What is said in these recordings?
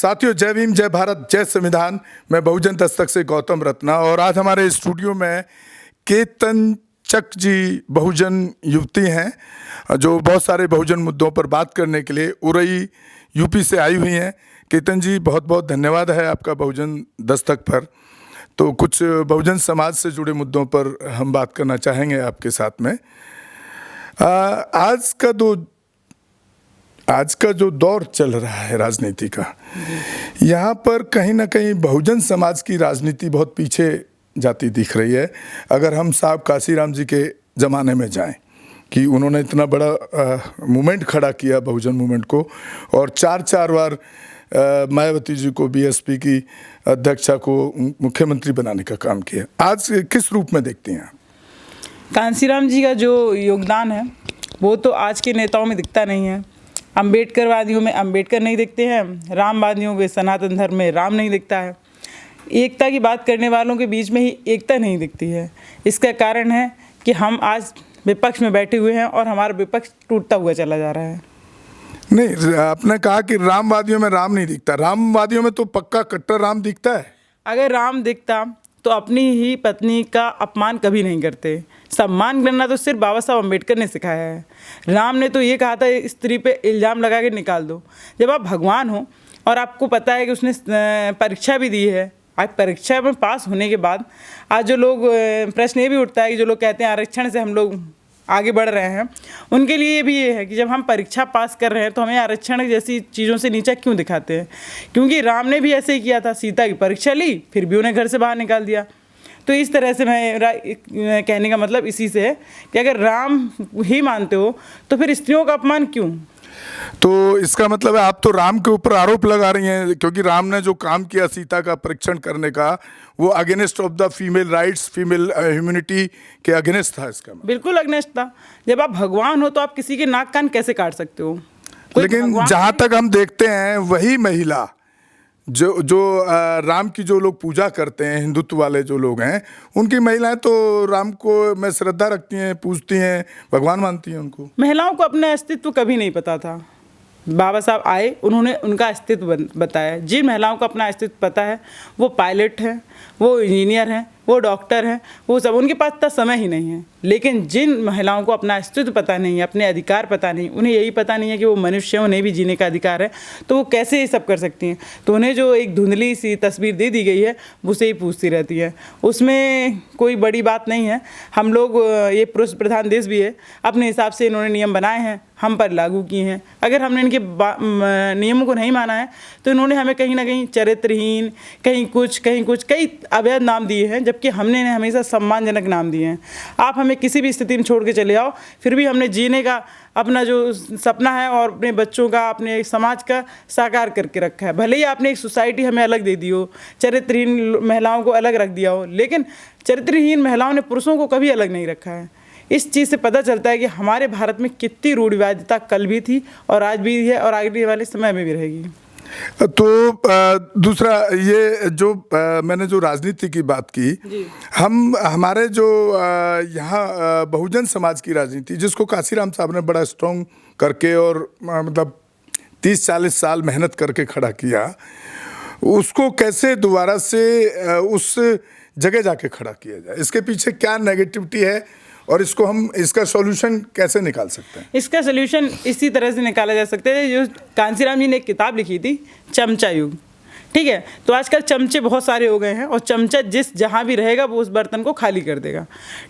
साथियों, जय भीम, जय भारत, जय संविधान। मैं बहुजन दस्तक से गौतम रत्ना और आज हमारे स्टूडियो में केतन चक जी बहुजन युवती हैं जो बहुत सारे बहुजन मुद्दों पर बात करने के लिए उरई यूपी से आई हुई हैं। केतन जी, बहुत बहुत धन्यवाद है आपका बहुजन दस्तक पर। तो कुछ बहुजन समाज से जुड़े मुद्दों पर हम बात करना चाहेंगे आपके साथ में। आज का जो दौर चल रहा है राजनीति का, यहाँ पर कहीं ना कहीं बहुजन समाज की राजनीति बहुत पीछे जाती दिख रही है। अगर हम साहब काशीराम जी के ज़माने में जाएं कि उन्होंने इतना बड़ा मूवमेंट खड़ा किया बहुजन मूवमेंट को, और चार बार मायावती जी को बीएसपी की अध्यक्षा को मुख्यमंत्री बनाने का काम किया। आज किस रूप में देखते हैं? कांसीराम जी का जो योगदान है वो तो आज के नेताओं में दिखता नहीं है। अम्बेडकरवादियों में अम्बेडकर नहीं दिखते हैं, रामवादियों में सनातन धर्म में राम नहीं दिखता है। एकता की बात करने वालों के बीच में ही एकता नहीं दिखती है। इसका कारण है कि हम आज विपक्ष में बैठे हुए हैं और हमारा विपक्ष टूटता हुआ चला जा रहा है। नहीं, आपने कहा कि रामवादियों में राम नहीं दिखता। रामवादियों में तो पक्का कट्टर राम दिखता है। अगर राम दिखता तो अपनी ही पत्नी का अपमान कभी नहीं करते। सम्मान करना तो सिर्फ बाबा साहब अम्बेडकर ने सिखाया है। राम ने तो ये कहा था, स्त्री पे इल्ज़ाम लगा के निकाल दो। जब आप भगवान हो और आपको पता है कि उसने परीक्षा भी दी है, आज परीक्षा में पास होने के बाद आज जो लोग प्रश्न ये भी उठता है कि जो लोग कहते हैं आरक्षण से हम लोग आगे बढ़ रहे हैं, उनके लिए भी ये है कि जब हम परीक्षा पास कर रहे हैं तो हमें आरक्षण जैसी चीज़ों से नीचा क्यों दिखाते हैं? क्योंकि राम ने भी ऐसे ही किया था, सीता की परीक्षा ली फिर भी उन्हें घर से बाहर निकाल दिया। तो इस तरह से मेरा कहने का मतलब इसी से है कि अगर राम ही मानते हो तो फिर स्त्रियों का अपमान क्यों? तो इसका मतलब है आप तो राम के ऊपर आरोप लगा रही हैं, क्योंकि राम ने जो काम किया सीता का परीक्षण करने का, वो against of the female rights, female humanity के अगेंस्ट था। इसका मतलब बिल्कुल अगेंस्ट था। जब आप भगवान हो तो आप किसी के नाक कान कैसे काट सकते हो? लेकिन जहाँ तक हम देखते हैं वही महिला जो राम की जो लोग पूजा करते हैं, हिंदुत्व वाले जो लोग हैं, उनकी महिलाएं तो राम को में श्रद्धा रखती हैं, पूजती हैं, भगवान मानती हैं उनको। महिलाओं को अपना अस्तित्व कभी नहीं पता था। बाबा साहब आए, उन्होंने उनका अस्तित्व बताया। जिन महिलाओं को अपना अस्तित्व पता है वो पायलट हैं, वो इंजीनियर हैं, वो डॉक्टर हैं, वो सब, उनके पास इतना समय ही नहीं है। लेकिन जिन महिलाओं को अपना अस्तित्व पता नहीं है, अपने अधिकार पता नहीं, उन्हें यही पता नहीं है कि वो मनुष्य हैं, उन्हें भी जीने का अधिकार है, तो वो कैसे ये सब कर सकती हैं? तो उन्हें जो एक धुंधली सी तस्वीर दे दी गई है उसे ही पूछती रहती है। उसमें कोई बड़ी बात नहीं है। हम लोग, ये पुरुष प्रधान देश भी है, अपने हिसाब से इन्होंने नियम बनाए हैं, हम पर लागू किए हैं। अगर हमने इनके नियमों को नहीं माना है तो इन्होंने हमें कहीं ना कहीं चरित्रहीन, कहीं कुछ कई अवैध नाम दिए हैं, जबकि हमने इन्हें हमेशा सम्मानजनक नाम दिए हैं। आप हमें किसी भी स्थिति में छोड़ के चले आओ, फिर भी हमने जीने का अपना जो सपना है और अपने बच्चों का, अपने समाज का साकार करके रखा है। भले ही आपने एक सोसाइटी हमें अलग दे दी हो, चरित्रहीन महिलाओं को अलग रख दिया हो, लेकिन चरित्रहीन महिलाओं ने पुरुषों को कभी अलग नहीं रखा है। इस चीज़ से पता चलता है कि हमारे भारत में कितनी रूढ़िवादिता कल भी थी और आज भी है और आगे वाले समय में भी रहेगी। तो दूसरा ये जो मैंने जो राजनीति की बात की, हमारे जो यहाँ बहुजन समाज की राजनीति, जिसको काशीराम साहब ने बड़ा स्ट्रॉन्ग करके और मतलब 30-40 साल मेहनत करके खड़ा किया, उसको कैसे दोबारा से उस जगह जाके खड़ा किया जाए? इसके पीछे क्या नेगेटिविटी है और इसको हम, इसका सॉल्यूशन कैसे निकाल सकते हैं? इसका सॉल्यूशन इसी तरह से निकाला जा सकता है जो कांसीराम जी ने एक किताब लिखी थी, चमचा युग। ठीक है, तो आजकल चमचे बहुत सारे हो गए हैं और चमचा जिस जहाँ भी रहेगा वो उस बर्तन को खाली कर देगा।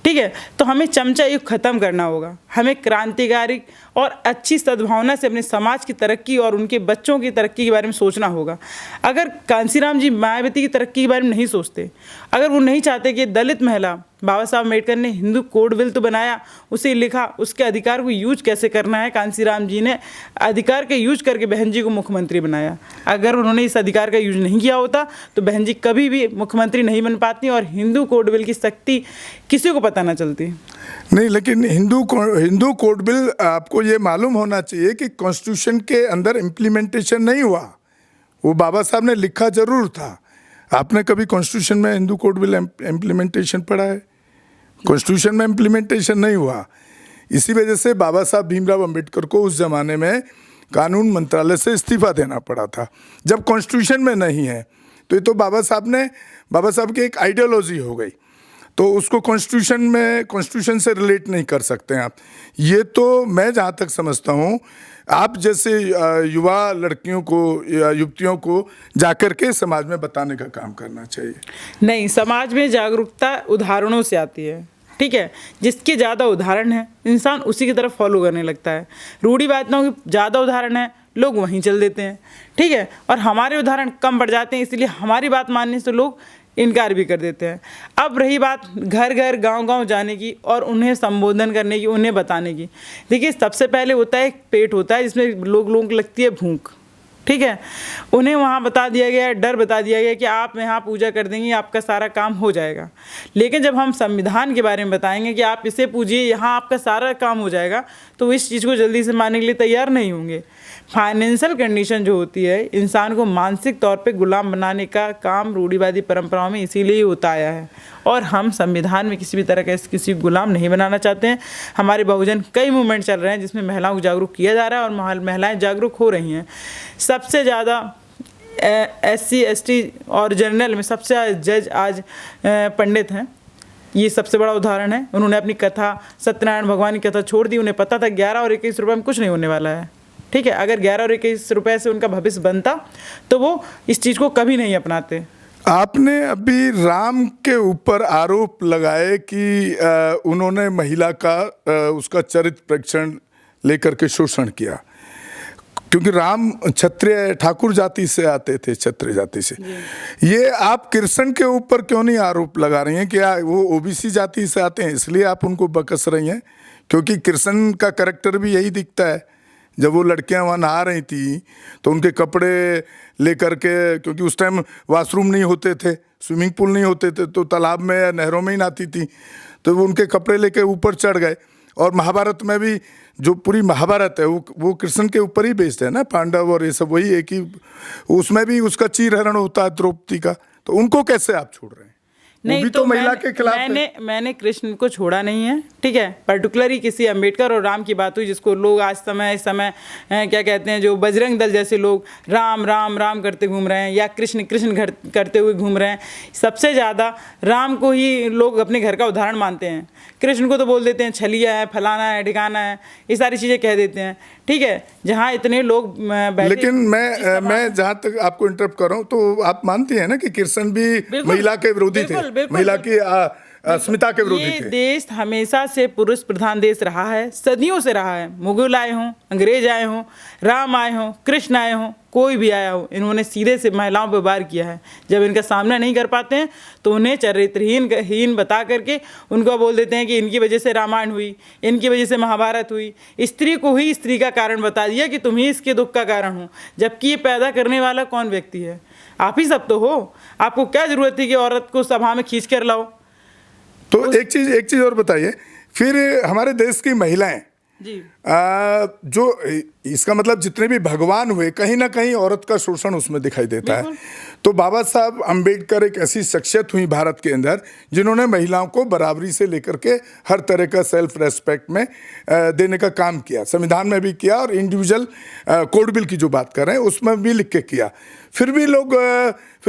ठीक है, तो हमें चमचा युग ख़त्म करना होगा। हमें क्रांतिकारी और अच्छी सद्भावना से अपने समाज की तरक्की और उनके बच्चों की तरक्की के बारे में सोचना होगा। अगर कांसीराम जी मायावती की तरक्की के बारे में नहीं सोचते, अगर वो नहीं चाहते कि दलित महिला, बाबा साहब अम्बेडकर ने हिंदू कोड बिल तो बनाया, उसे लिखा, उसके अधिकार को यूज कैसे करना है, कांसीराम जी ने अधिकार का यूज करके बहन जी को मुख्यमंत्री बनाया। अगर उन्होंने इस अधिकार का यूज नहीं किया होता तो बहन जी कभी भी मुख्यमंत्री नहीं बन पाती और हिंदू कोड बिल की शक्ति किसी को पता ना चलती। नहीं, लेकिन हिंदू कोड बिल, आपको ये मालूम होना चाहिए कि कॉन्स्टिट्यूशन के अंदर इम्प्लीमेंटेशन नहीं हुआ। वो बाबा साहब ने लिखा जरूर था। आपने कभी कॉन्स्टिट्यूशन में हिंदू कोड बिल इम्प्लीमेंटेशन पढ़ा है? कॉन्स्टिट्यूशन में इम्प्लीमेंटेशन नहीं हुआ। इसी वजह से बाबा साहब भीमराव अंबेडकर को उस ज़माने में कानून मंत्रालय से इस्तीफा देना पड़ा था, जब कॉन्स्टिट्यूशन में नहीं है। तो ये तो बाबा साहब की एक आइडियोलॉजी हो गई, तो उसको कॉन्स्टिट्यूशन से रिलेट नहीं कर सकते हैं आप। ये तो मैं जहाँ तक समझता हूँ, आप जैसे युवा लड़कियों को या युवतियों को जाकर के समाज में बताने का काम करना चाहिए। नहीं, समाज में जागरूकता उदाहरणों से आती है, ठीक है। जिसके ज़्यादा उदाहरण है इंसान उसी की तरफ फॉलो करने लगता है। रूढ़िवादियों के ज़्यादा उदाहरण है, लोग वहीं चल देते हैं, ठीक है। और हमारे उदाहरण कम पड़ जाते हैं, इसलिए हमारी बात मानने से लोग इनकार भी कर देते हैं। अब रही बात घर घर गांव-गांव जाने की और उन्हें संबोधन करने की, उन्हें बताने की। देखिए, सबसे पहले होता है एक पेट होता है जिसमें लोगों को लगती है भूख, ठीक है। उन्हें वहाँ बता दिया गया है, डर बता दिया गया कि आप यहाँ पूजा कर देंगे आपका सारा काम हो जाएगा। लेकिन जब हम संविधान के बारे में बताएंगे कि आप इसे पूजिए, यहाँ आपका सारा काम हो जाएगा, तो इस चीज़ को जल्दी से मानने के लिए तैयार नहीं होंगे। फाइनेंशियल कंडीशन जो होती है इंसान को मानसिक तौर पे गुलाम बनाने का काम रूढ़िवादी परंपराओं में इसीलिए होता आया है, और हम संविधान में किसी भी तरह का किसी को गुलाम नहीं बनाना चाहते हैं। हमारे बहुजन कई मूवमेंट चल रहे हैं जिसमें महिलाओं को जागरूक किया जा रहा है और महिलाएं जागरूक हो रही हैं। सबसे ज़्यादा SC ST और जनरल में सबसे ज़्यादा जज आज पंडित हैं, ये सबसे बड़ा उदाहरण है। उन्होंने अपनी कथा, सत्यनारायण भगवान की कथा छोड़ दी। उन्हें पता था 11 और 21 रुपये में कुछ नहीं होने वाला है, ठीक है। अगर 11 और 21 रुपये से उनका भविष्य बनता तो वो इस चीज़ को कभी नहीं अपनाते। आपने अभी राम के ऊपर आरोप लगाए कि उन्होंने महिला का उसका चरित्र परीक्षण लेकर के शोषण किया, क्योंकि राम क्षत्रिय ठाकुर जाति से आते थे, क्षत्रिय जाति से। ये आप कृष्ण के ऊपर क्यों नहीं आरोप लगा रही हैं? क्या वो OBC जाति से आते हैं इसलिए आप उनको बकस रही हैं? क्योंकि कृष्ण का कैरेक्टर भी यही दिखता है। जब वो लड़कियां वहाँ नहा रही थी तो उनके कपड़े लेकर के, क्योंकि उस टाइम वॉशरूम नहीं होते थे, स्विमिंग पूल नहीं होते थे, तो तालाब में या नहरों में ही नहाती थी, तो वो उनके कपड़े लेके ऊपर चढ़ गए। और महाभारत में भी जो पूरी महाभारत है वो कृष्ण के ऊपर ही बेस्ड है ना, पांडव और ये सब वही एक ही, उसमें भी उसका चीरहरण होता है द्रौपदी का। तो उनको कैसे आप छोड़ रहे हैं? नहीं, भी तो महिला के खिलाफ मैंने कृष्ण को छोड़ा नहीं है, ठीक है। पर्टिकुलरली किसी अंबेडकर और राम की बात हुई, जिसको लोग आज इस समय क्या कहते हैं, जो बजरंग दल जैसे लोग राम राम राम करते घूम रहे हैं या कृष्ण कृष्ण करते हुए घूम रहे हैं। सबसे ज़्यादा राम को ही लोग अपने घर का उदाहरण मानते हैं, कृष्ण को तो बोल देते हैं छलिया है, फलाना है, ठिकाना है, ये सारी चीज़ें कह देते हैं, ठीक है। जहाँ इतने लोग लेकिन मैं जहाँ तक आपको इंटरप्ट कर रहा हूँ, तो आप मानती हैं ना कि कृष्ण भी महिला के विरोधी थे, महिला की अस्मिता के विरोधी थे। ये देश हमेशा से पुरुष प्रधान देश रहा है, सदियों से रहा है। मुगल आए हों, अंग्रेज आए हों, राम आए हों, कृष्ण आए हों, कोई भी आया हो, इन्होंने सीधे से महिलाओं पर वार किया है। जब इनका सामना नहीं कर पाते हैं तो उन्हें चरित्रहीन बता करके उनको बोल देते हैं कि इनकी वजह से रामायण हुई, इनकी वजह से महाभारत हुई। स्त्री को ही स्त्री का कारण बता दिया कि तुम ही इसके दुख का कारण हो, जबकि ये पैदा करने वाला कौन व्यक्ति है? आप ही सब तो हो। आपको क्या जरूरत थी कि औरत को सभा में खींच कर लाओ? तो एक चीज़ और बताइए, फिर हमारे देश की महिलाएं जी, जो इसका मतलब जितने भी भगवान हुए, कहीं ना कहीं औरत का शोषण उसमें दिखाई देता है। तो बाबा साहब अम्बेडकर एक ऐसी शख्सियत हुई भारत के अंदर जिन्होंने महिलाओं को बराबरी से लेकर के हर तरह का सेल्फ रेस्पेक्ट में देने का काम किया, संविधान में भी किया और इंडिविजुअल कोड बिल की जो बात कर रहे हैं उसमें भी लिख के किया। फिर भी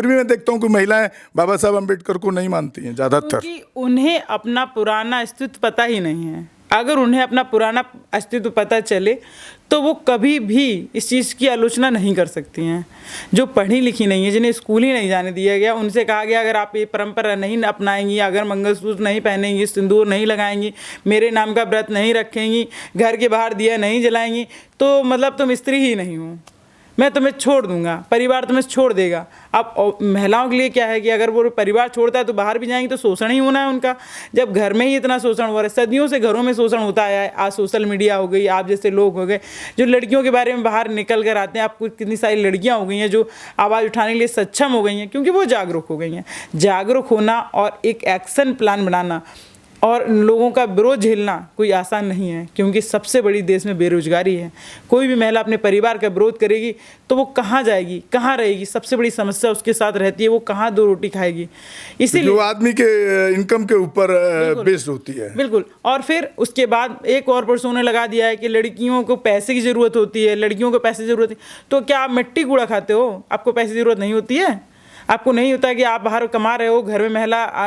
मैं देखता हूँ कि महिलाएं बाबा साहब अम्बेडकर को नहीं मानती हैं ज़्यादातर, क्योंकि उन्हें अपना पुराना अस्तित्व पता ही नहीं है। अगर उन्हें अपना पुराना अस्तित्व पता चले तो वो कभी भी इस चीज़ की आलोचना नहीं कर सकती हैं। जो पढ़ी लिखी नहीं है, जिन्हें स्कूल ही नहीं जाने दिया गया, उनसे कहा गया अगर आप ये परंपरा नहीं अपनाएंगी, अगर मंगलसूत्र नहीं पहनेंगी, सिंदूर नहीं लगाएंगी, मेरे नाम का व्रत नहीं रखेंगी, घर के बाहर दिया नहीं जलाएंगी, तो मतलब तुम स्त्री ही नहीं हो, मैं तुम्हें छोड़ दूंगा, परिवार तुम्हें छोड़ देगा। अब महिलाओं के लिए क्या है कि अगर वो परिवार छोड़ता है तो बाहर भी जाएंगी तो शोषण ही होना है उनका। जब घर में ही इतना शोषण हो रहा है, सदियों से घरों में शोषण होता आया है। आज सोशल मीडिया हो गई, आप जैसे लोग हो गए जो लड़कियों के बारे में बाहर निकल कर आते हैं। आपको कितनी सारी लड़कियाँ हो गई हैं जो आवाज़ उठाने के लिए सक्षम हो गई हैं, क्योंकि वो जागरूक हो गई हैं। जागरूक होना और एक एक्शन प्लान बनाना, और लोगों का विरोध झेलना कोई आसान नहीं है, क्योंकि सबसे बड़ी देश में बेरोजगारी है। कोई भी महिला अपने परिवार का विरोध करेगी तो वो कहाँ जाएगी, कहाँ रहेगी, सबसे बड़ी समस्या उसके साथ रहती है, वो कहाँ दो रोटी खाएगी। इसीलिए जो आदमी के इनकम के ऊपर बेस्ड होती है। बिल्कुल। और फिर उसके बाद एक और पर्सन ने लगा दिया है कि लड़कियों को पैसे की ज़रूरत होती है, लड़कियों को पैसे की ज़रूरत है। तो क्या आप मिट्टी कूड़ा खाते हो? आपको पैसे की ज़रूरत नहीं होती है? आपको नहीं होता है कि आप बाहर कमा रहे हो, घर में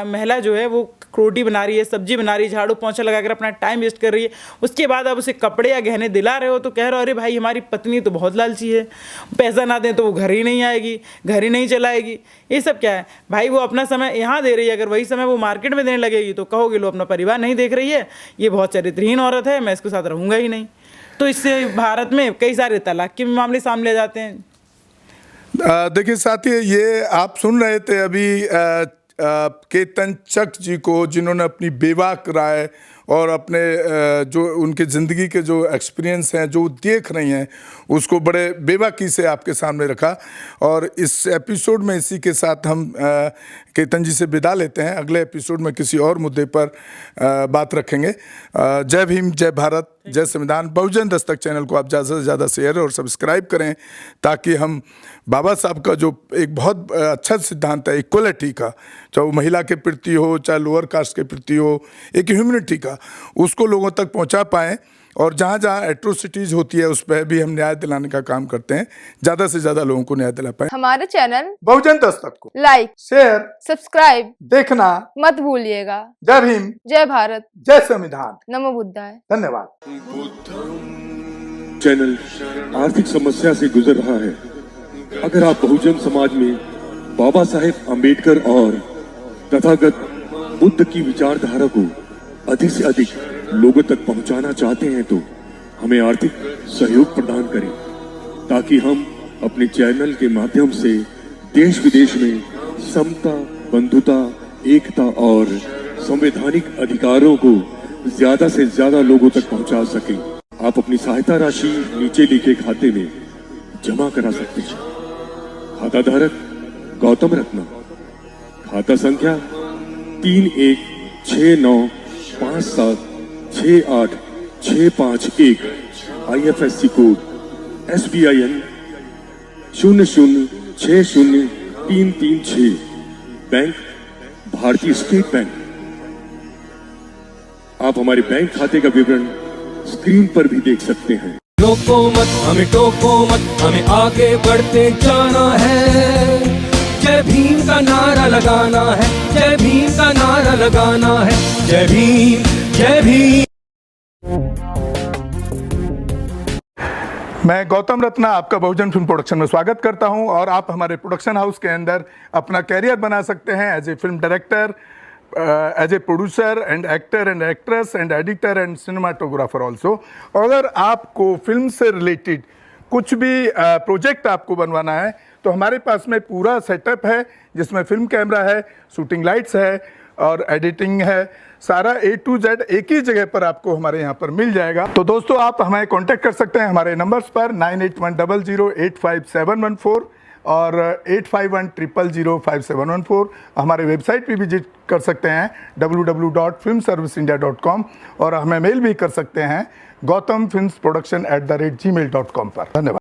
महिला जो है वो रोटी बना रही है, सब्जी बना रही है, झाड़ू पोंछा लगाकर अपना टाइम वेस्ट कर रही है, उसके बाद आप उसे कपड़े या गहने दिला रहे हो तो कह रहे हो अरे भाई हमारी पत्नी तो बहुत लालची है, पैसा ना दें तो वो घर ही नहीं आएगी, घर ही नहीं चलाएगी। ये सब क्या है भाई? वो अपना समय यहाँ दे रही है, अगर वही समय वो मार्केट में देने लगेगी तो कहोगे लो अपना परिवार नहीं देख रही है, ये बहुत चरित्रहीन औरत है, मैं इसके साथ रहूँगा ही नहीं। तो इससे भारत में कई सारे तलाक के मामले सामने आ जाते हैं। देखिए साथी, ये आप सुन रहे थे अभी केतन चक जी को, जिन्होंने अपनी बेबाक राय और अपने जो उनके ज़िंदगी के जो एक्सपीरियंस हैं, जो देख रही हैं, उसको बड़े बेबाकी से आपके सामने रखा। और इस एपिसोड में इसी के साथ हम केतन जी से विदा लेते हैं। अगले एपिसोड में किसी और मुद्दे पर बात रखेंगे। जय भीम, जय भारत, जय संविधान। बहुजन दस्तक चैनल को आप ज़्यादा से ज़्यादा शेयर और सब्सक्राइब करें, ताकि हम बाबा साहब का जो एक बहुत अच्छा सिद्धांत है इक्वलिटी का, चाहे वो महिला के प्रति हो, चाहे लोअर कास्ट के प्रति हो, एक ह्यूमनिटी का, उसको लोगों तक पहुंचा पाएँ। और जहाँ जहाँ एट्रोसिटीज़ होती है उस पर भी हम न्याय दिलाने का काम करते हैं, ज़्यादा से ज़्यादा लोगों को न्याय दिला पाएँ। हमारे चैनल बहुजन दस्तक को लाइक, शेयर, सब्सक्राइब देखना मत भूलिएगा। जय भीम, जय भारत, जय संविधान। नमो बुद्धाय। धन्यवाद। चैनल आर्थिक समस्या से गुजर रहा है। अगर आप बहुजन समाज में बाबा साहेब अम्बेडकर और तथागत बुद्ध की विचारधारा को अधिक से अधिक लोगों तक पहुंचाना चाहते हैं तो हमें आर्थिक सहयोग प्रदान करें, ताकि हम अपने चैनल के माध्यम से देश विदेश में समता, बंधुता, एकता और संवैधानिक अधिकारों को ज्यादा से ज्यादा लोगों तक पहुंचा सकें। आप अपनी सहायता राशि नीचे लिखे खाते में जमा करा सकते हैं। खाता धारक गौतम रत्ना, खाता संख्या 3169576861, IFSC कोड SBIN 0060336, बैंक भारतीय स्टेट बैंक। आप हमारे बैंक खाते का विवरण स्क्रीन पर भी देख सकते हैं। रोको मत, हमें टोको मत, हमें आगे बढ़ते जाना है। जय भीम का नारा लगाना है, जय भीम का नारा लगाना है। जय भीम, जय भीम। मैं गौतम रत्ना आपका बहुजन फिल्म प्रोडक्शन में स्वागत करता हूं। और आप हमारे प्रोडक्शन हाउस के अंदर अपना कैरियर बना सकते हैं as a film director, as a producer and actor and actress and editor and cinematographer also. अगर आपको फिल्म से रिलेटेड कुछ भी प्रोजेक्ट आपको बनवाना है तो हमारे पास में पूरा सेटअप है, जिसमें फिल्म कैमरा है, शूटिंग लाइट्स है और एडिटिंग है। सारा A to Z एक ही जगह पर आपको हमारे यहाँ पर मिल जाएगा। तो दोस्तों, आप हमें कांटेक्ट कर सकते हैं हमारे नंबर्स पर 9810085714 और 8510005714। हमारे वेबसाइट पे विजिट कर सकते हैं www.filmserviceindia.com और हमें मेल भी कर सकते हैं gautamfilmsproduction@gmail.com पर। धन्यवाद।